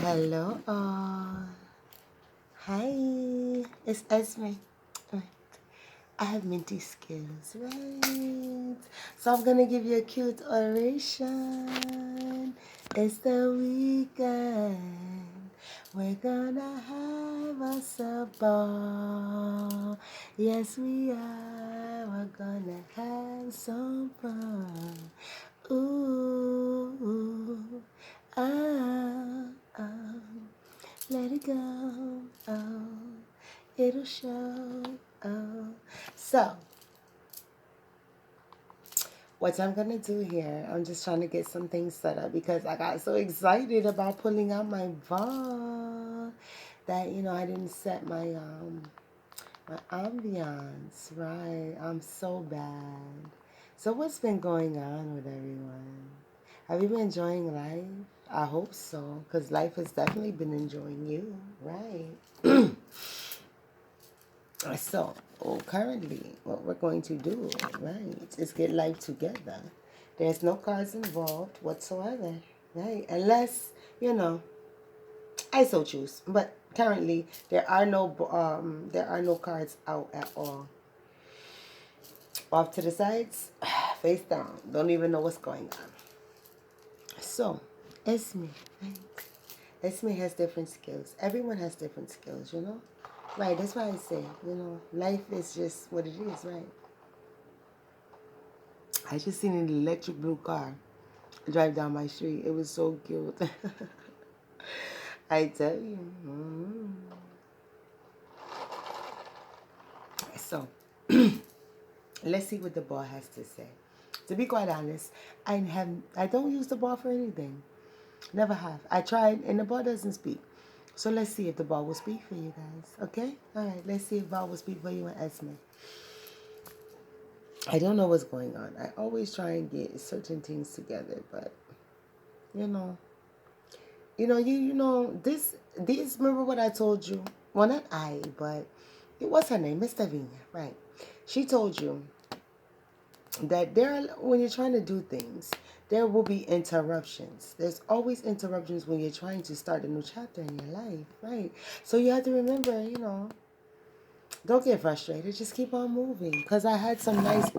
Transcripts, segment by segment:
Hello all. Hi, it's Essmé. I have minty skills, right? So I'm gonna give you a cute oration. It's the weekend. We're gonna have us a ball. Yes, we are. We're gonna have some fun. Ooh, ah, ah. Let it go. Oh, it'll show. Oh. So, what I'm going to do here, I'm just trying to get some things set up because I got so excited about pulling out my ball that, I didn't set my ambiance right. I'm so bad. So, what's been going on with everyone? Have you been enjoying life? I hope so, because life has definitely been enjoying you, right? So, currently, what we're going to do, right, is get life together. There's no cards involved whatsoever, right? Unless, I so choose. But currently, there are no cards out at all. Off to the sides, face down. Don't even know what's going on. So, Esme, right? Esme has different skills. Everyone has different skills. Right, that's why I say, life is just what it is, right? I just seen an electric blue car drive down my street. It was so cute. I tell you. So, let's see what the ball has to say. To be quite honest, I don't use the ball for anything. Never have. I tried, and the ball doesn't speak. So let's see if the ball will speak for you guys. Okay? All right. Let's see if the ball will speak for you and Esme. I don't know what's going on. I always try and get certain things together, but you know, these. Remember what I told you? Well, not I, but what's her name, Miss Davinia, right? She told you that when you're trying to do things, there will be interruptions. There's always interruptions when you're trying to start a new chapter in your life, right? So you have to remember, don't get frustrated. Just keep on moving. Because I had some nice,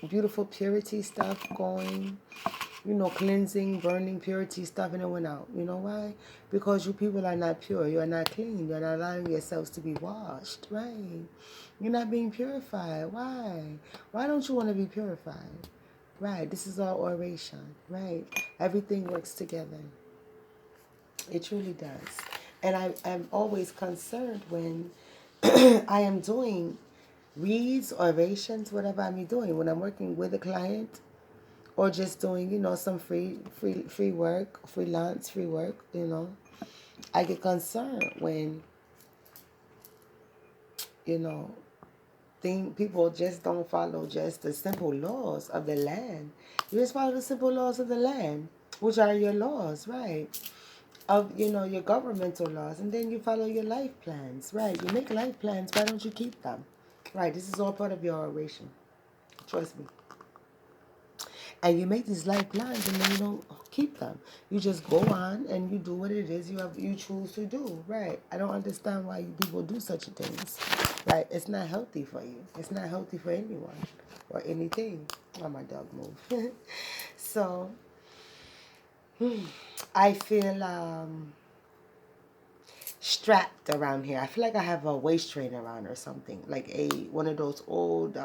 beautiful purity stuff going, cleansing, burning, purity stuff, and it went out. You know why? Because you people are not pure. You are not clean. You're not allowing yourselves to be washed, right? You're not being purified. Why? Why don't you want to be purified? Right. This is all oration, right? Everything works together. It truly does. And I'm always concerned when I am doing reads, orations, whatever I'm doing, when I'm working with a client or just doing, some free work, freelance, free work. I get concerned when, you know, people just don't follow just the simple laws of the land. You just follow the simple laws of the land, which are your laws, right? Of, your governmental laws, and then you follow your life plans, right? You make life plans, why don't you keep them? Right, this is all part of your oration. Trust me. And you make these life plans and then you don't keep them. You just go on and you do what it is you choose to do. Right. I don't understand why people do such things. Right. It's not healthy for you. It's not healthy for anyone or anything. Oh, my dog moved. So I feel strapped around here. I feel like I have a waist trainer on or something. Like one of those old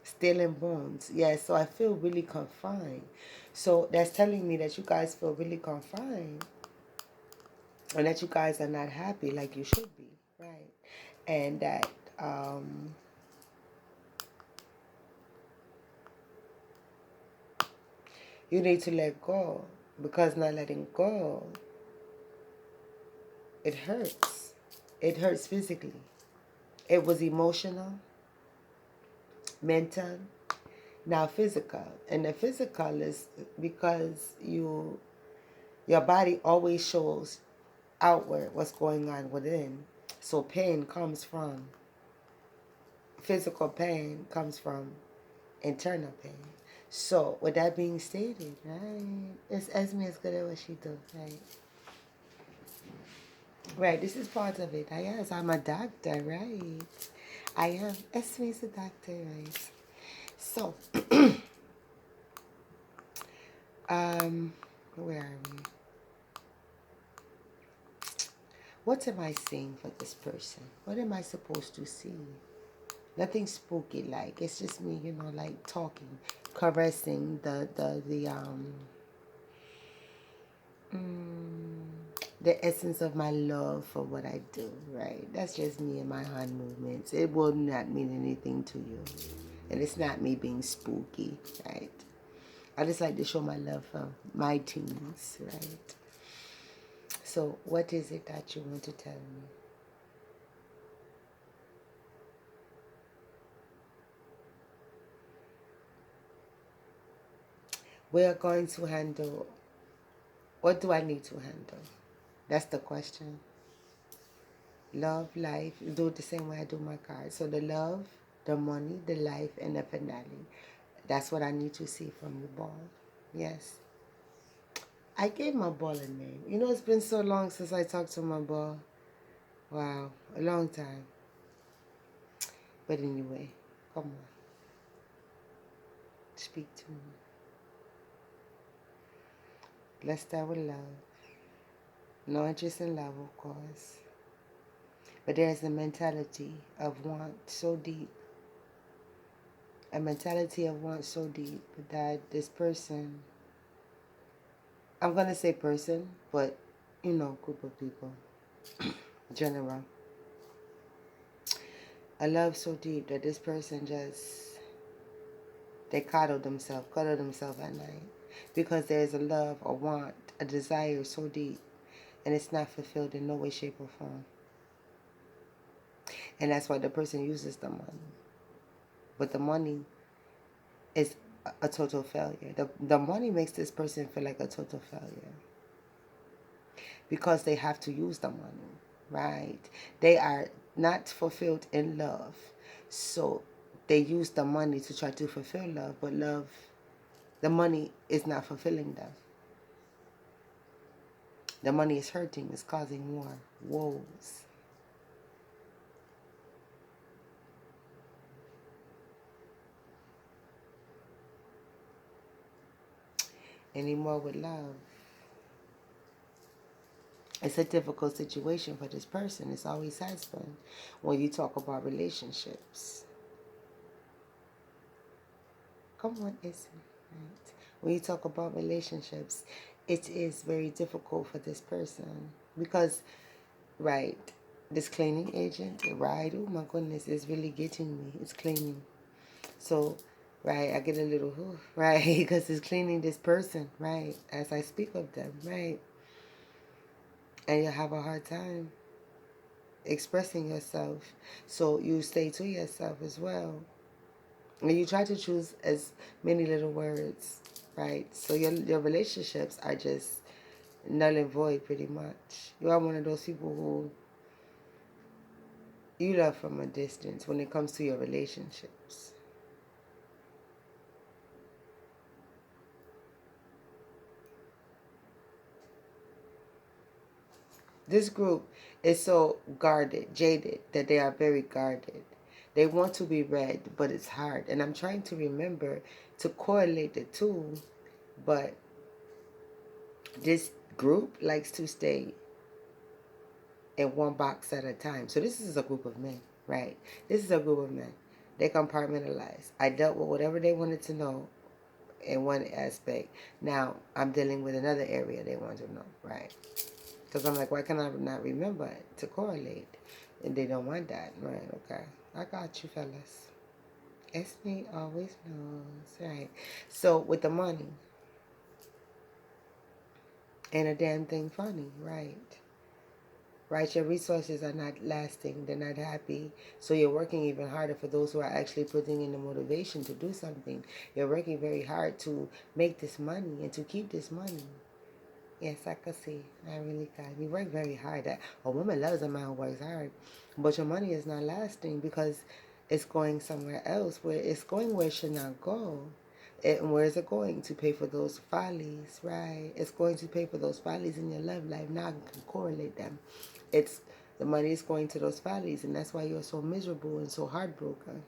steel and bones. Yeah, so I feel really confined. So that's telling me that you guys feel really confined and that you guys are not happy like you should be, right? And that you need to let go, because not letting go, it hurts. It hurts physically. It was emotional, mental, now physical. And the physical is because your body always shows outward what's going on within. So physical pain comes from internal pain. So with that being stated, right, it's Esme is good at what she does, right? Right, this is part of it. Yes, I'm a doctor, right? I am. Essmé's a doctor, right? So, um, where are we? What am I seeing for this person? What am I supposed to see? Nothing spooky like. It's just me, like talking, caressing the essence of my love for what I do, right? That's just me and my hand movements. It will not mean anything to you. And it's not me being spooky, right? I just like to show my love for my teens, right? So what is it that you want to tell me? We are going to handle, what do I need to handle? That's the question. Love, life, do it the same way I do my cards. So the love, the money, the life, and the finale. That's what I need to see from the ball. Yes. I gave my ball a name. It's been so long since I talked to my ball. Wow, a long time. But anyway, come on. Speak to me. Let's start with love. No interest in love, of course. But there's a mentality of want so deep. A mentality of want so deep that this person, I'm going to say person, but group of people, general. A love so deep that this person just, they cuddle themselves at night. Because there's a love, a want, a desire so deep, and it's not fulfilled in no way, shape, or form. And that's why the person uses the money. But the money is a total failure. The money makes this person feel like a total failure. Because they have to use the money, right? They are not fulfilled in love. So they use the money to try to fulfill love. But love, the money is not fulfilling love. The money is hurting. It's causing more woes. Anymore with love. It's a difficult situation for this person. It's always has been when you talk about relationships. Come on, Essmé. Right? When you talk about relationships, it is very difficult for this person because, right, this cleaning agent, right, oh my goodness, it's really getting me. It's cleaning. So, right, I get a little, right, because it's cleaning this person, right, as I speak of them, right, and you have a hard time expressing yourself. So you stay to yourself as well. And you try to choose as many little words, right? So your relationships are just null and void pretty much. You are one of those people who you love from a distance when it comes to your relationships. This group is so guarded, jaded, that they are very guarded. They want to be read, but it's hard. And I'm trying to remember to correlate the two, but this group likes to stay in one box at a time. So this is a group of men, right? This is a group of men. They compartmentalize. I dealt with whatever they wanted to know in one aspect. Now I'm dealing with another area they want to know, right? Because I'm like, why can I not remember it to correlate? And they don't want that, right? Okay, I got you, fellas. Essmé always knows, right? So with the money, ain't a damn thing funny, right? Right, your resources are not lasting, they're not happy, so you're working even harder for those who are actually putting in the motivation to do something. You're working very hard to make this money and to keep this money. Yes, I can see. I really can. You work very hard. A woman loves a man who works hard, but your money is not lasting because it's going somewhere else, where it's going where it should not go. And where is it going? To pay for those follies, right? It's going to pay for those follies in your love life. Now I can correlate them. It's the money is going to those follies, and that's why you're so miserable and so heartbroken,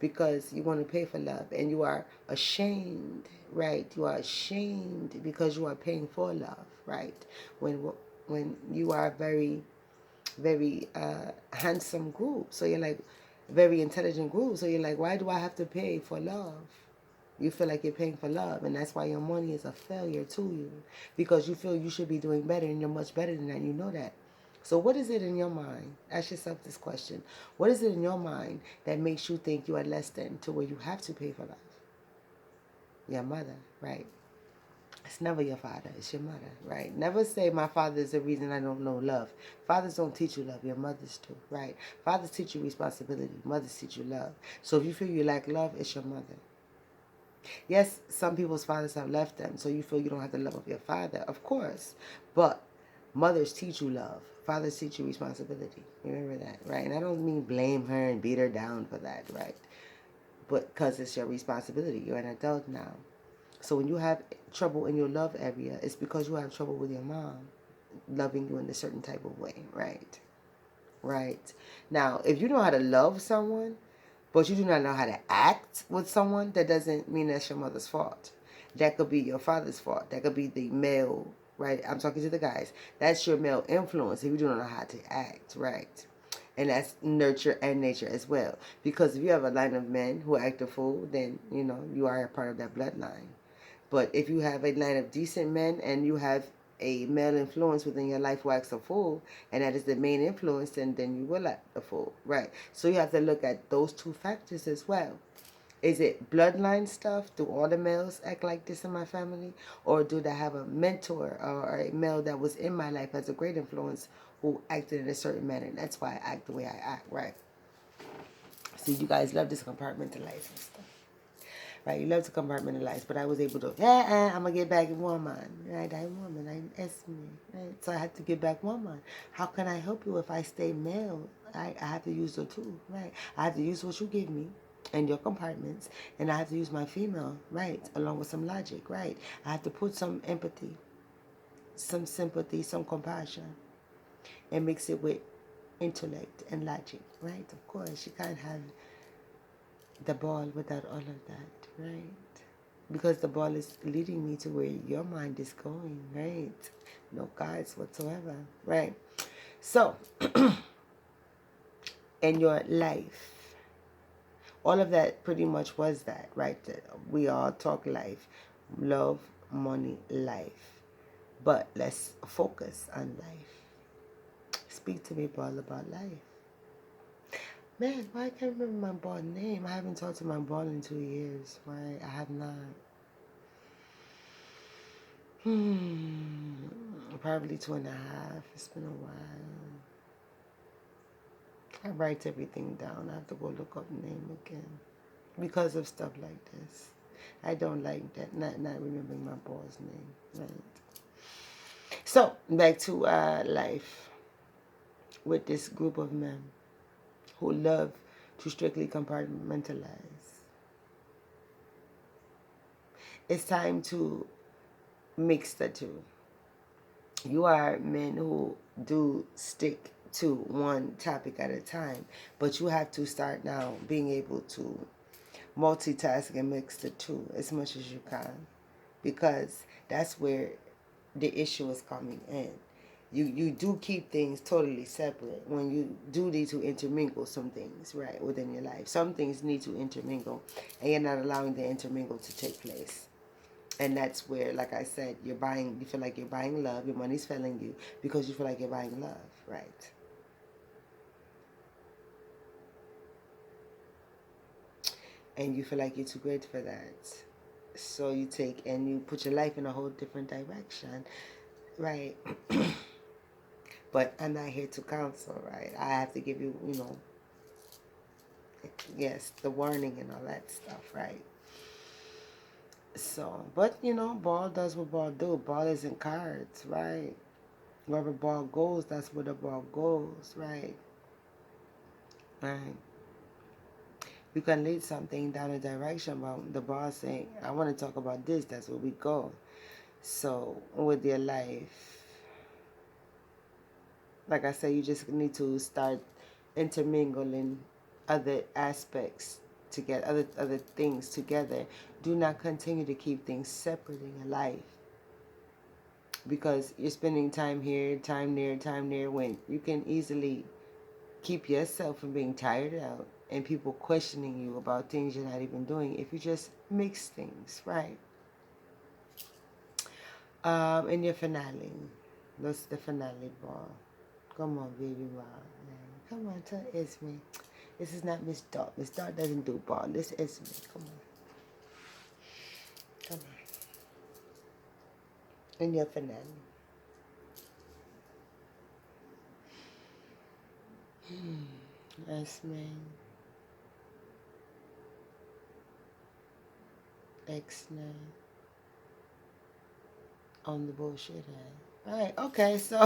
because you want to pay for love and you are ashamed, right? You are ashamed because you are paying for love, right? When you are very, very handsome group, so you're like very intelligent group, so you're like, why do I have to pay for love? You feel like you're paying for love, and that's why your money is a failure to you, because you feel you should be doing better, and you're much better than that. You know that. So what is it in your mind? Ask yourself this question. What is it in your mind that makes you think you are less than to where you have to pay for love? Your mother, right? It's never your father. It's your mother, right? Never say my father is the reason I don't know love. Fathers don't teach you love. Your mothers do, right? Fathers teach you responsibility. Mothers teach you love. So if you feel you lack love, it's your mother. Yes, some people's fathers have left them, so you feel you don't have the love of your father, of course. But mothers teach you love. Fathers teach you responsibility. Remember that, right? And I don't mean blame her and beat her down for that, right? But because it's your responsibility. You're an adult now. So when you have trouble in your love area, it's because you have trouble with your mom loving you in a certain type of way, right? Right. Now, if you know how to love someone, but you do not know how to act with someone, that doesn't mean that's your mother's fault. That could be your father's fault. That could be the male, right? I'm talking to the guys. That's your male influence if you don't know how to act, right? And that's nurture and nature as well. Because if you have a line of men who act a fool, then, you are a part of that bloodline. But if you have a line of decent men and you have a male influence within your life who acts a fool, and that is the main influence, then you will act a fool, right? So you have to look at those two factors as well. Is it bloodline stuff? Do all the males act like this in my family? Or do they have a mentor or a male that was in my life as a great influence who acted in a certain manner? And that's why I act the way I act, right? See, you guys love this compartmentalize and stuff. Right, you love to compartmentalize, but I was able to, I'm going to get back in woman, right? I'm woman, I'm Essmé, right? So I had to get back woman. How can I help you if I stay male? I have to use the tool, right? I have to use what you give me and your compartments, and I have to use my female, right? Along with some logic, right? I have to put some empathy, some sympathy, some compassion, and mix it with intellect and logic, right? Of course, you can't have the ball without all of that, right? Because the ball is leading me to where your mind is going, right? No guides whatsoever, right? So, in your life, all of that pretty much was that, right? We all talk life, love, money, life. But let's focus on life. Speak to me, ball, about life. Man, why I can't remember my ball name? I haven't talked to my ball in 2 years, right? I have not. Probably 2.5. It's been a while. I write everything down. I have to go look up the name again. Because of stuff like this. I don't like that, not remembering my boss name. Right. So, back to life with this group of men who love to strictly compartmentalize. It's time to mix the two. You are men who do stick to one topic at a time, but you have to start now being able to multitask and mix the two as much as you can, because that's where the issue is coming in. You do keep things totally separate when you do need to intermingle some things, right, within your life. Some things need to intermingle, and you're not allowing the intermingle to take place. And that's where, like I said, you feel like you're buying love, your money's failing you because you feel like you're buying love, right? And you feel like you're too great for that. So you take and you put your life in a whole different direction, right? But I'm not here to counsel, right? I have to give you, yes, the warning and all that stuff, right? So, but, ball does what ball do. Ball is in cards, right? Wherever ball goes, that's where the ball goes, right? Right. You can lead something down a direction, but the boss saying, I want to talk about this, that's where we go. So with your life, like I said, you just need to start intermingling other aspects together, other things together. Do not continue to keep things separate in your life, because you're spending time here, time there, when you can easily keep yourself from being tired out and people questioning you about things you're not even doing if you just mix things, right? In your finale, that's the finale ball. Come on, baby ball. Man. Come on, tell Essmé. This is not Miss Dot. Miss Dot doesn't do ball. This is Essmé. Come on. Come on. In your finale. Essmé. X-Nay. On the bullshit, eh? Right, okay, so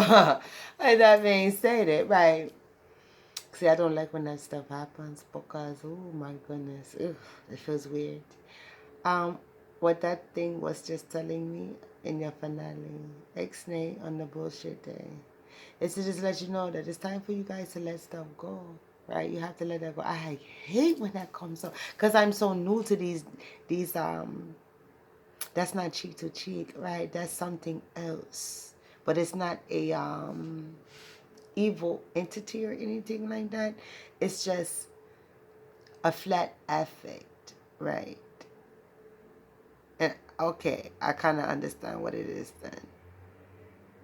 with that being stated, right. See, I don't like when that stuff happens because, oh my goodness, ugh, it feels weird. Um, what that thing was just telling me in your finale, X-Nay on the bullshit day, is to just let you know that it's time for you guys to let stuff go. Right, you have to let that go. I hate when that comes up because I'm so new to these that's not cheek to cheek, right? That's something else, but it's not a evil entity or anything like that. It's just a flat affect, right? And okay, I kind of understand what it is then.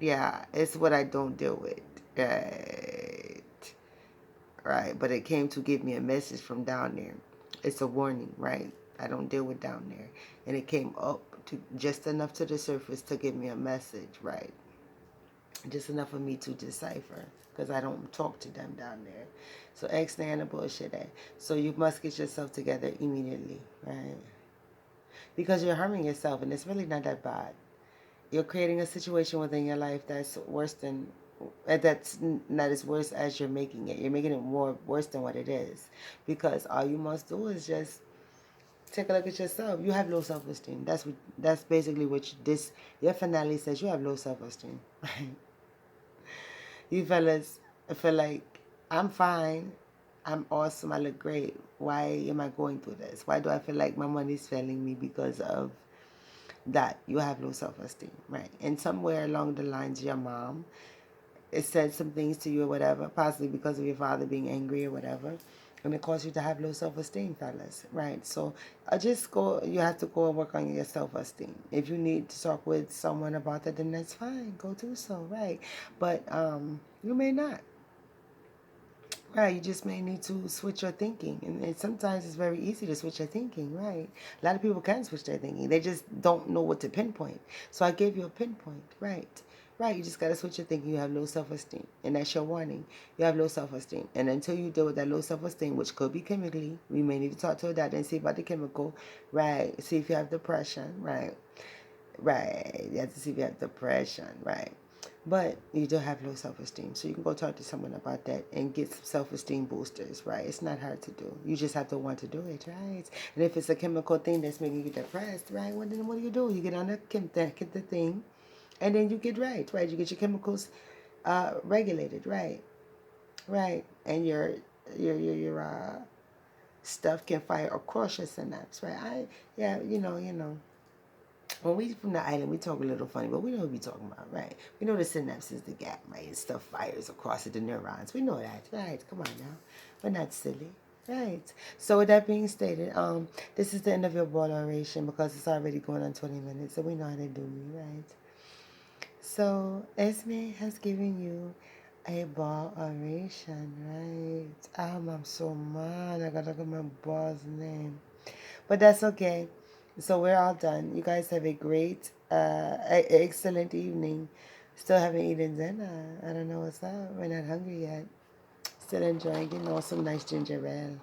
Yeah, it's what I don't deal with, right? Right, but it came to give me a message from down there. It's a warning, right? I don't deal with down there, and it came up to just enough to the surface to give me a message, right? Just enough for me to decipher, because I don't talk to them down there. So X-Nay and the bullshit. So you must get yourself together immediately, right? Because you're harming yourself, and it's really not that bad. You're creating a situation within your life that's worse than that's not as worse as you're making it. You're making it more worse than what it is, because all you must do is just take a look at yourself. You have low self-esteem. That's basically what your finale says. You have low self-esteem. You fellas feel like I'm fine, I'm awesome, I look great. Why am I going through this? Why do I feel like my money's failing me because of that? You have low self-esteem, right? And somewhere along the lines, your mom, it said some things to you or whatever, possibly because of your father being angry or whatever, and it caused you to have low self-esteem, fellas, right? So you have to go and work on your self-esteem. If you need to talk with someone about that, then that's fine, go do so, right? But you may not. Right, you just may need to switch your thinking. And sometimes it's very easy to switch your thinking, right? A lot of people can switch their thinking. They just don't know what to pinpoint. So I gave you a pinpoint, right? Right, you just got to switch your thinking. You have low self-esteem. And that's your warning. You have low self-esteem. And until you deal with that low self-esteem, which could be chemically, we may need to talk to a doctor and see about the chemical, right? See if you have depression, right? Right, you have to see if you have depression, right? But you do have low self-esteem, so you can go talk to someone about that and get some self-esteem boosters, right? It's not hard to do. You just have to want to do it, right? And if it's a chemical thing that's making you depressed, right? Well, then what do? You get on the thing, and then you get right? You get your chemicals regulated, right? Right, and your stuff can fire across your synapse, right? You know. When we from the island, we talk a little funny, but we know what we talking about, right? We know the synapse is the gap, right? And stuff fires across the neurons. We know that, right? Come on now. We're not silly, right? So with that being stated, this is the end of your ball oration because it's already going on 20 minutes, so we know how to do me, right? So Essmé has given you a ball oration, right? I'm so mad. I gotta look at my ball's name. But that's okay. So we're all done. You guys have a great, excellent evening. Still haven't eaten dinner. I don't know what's up. We're not hungry yet. Still enjoying, some nice ginger ale.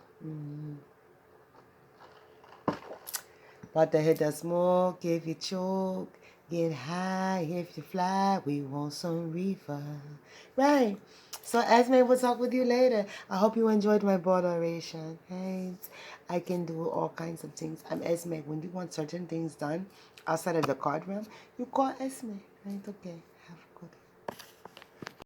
About to hit the smoke, give you choke, Get high if you fly, we want some reefer. Right. So Esme will talk with you later. I hope you enjoyed my board oration. Right. I can do all kinds of things. I'm Esme. When you want certain things done outside of the card realm, you call Esme. Right? Okay.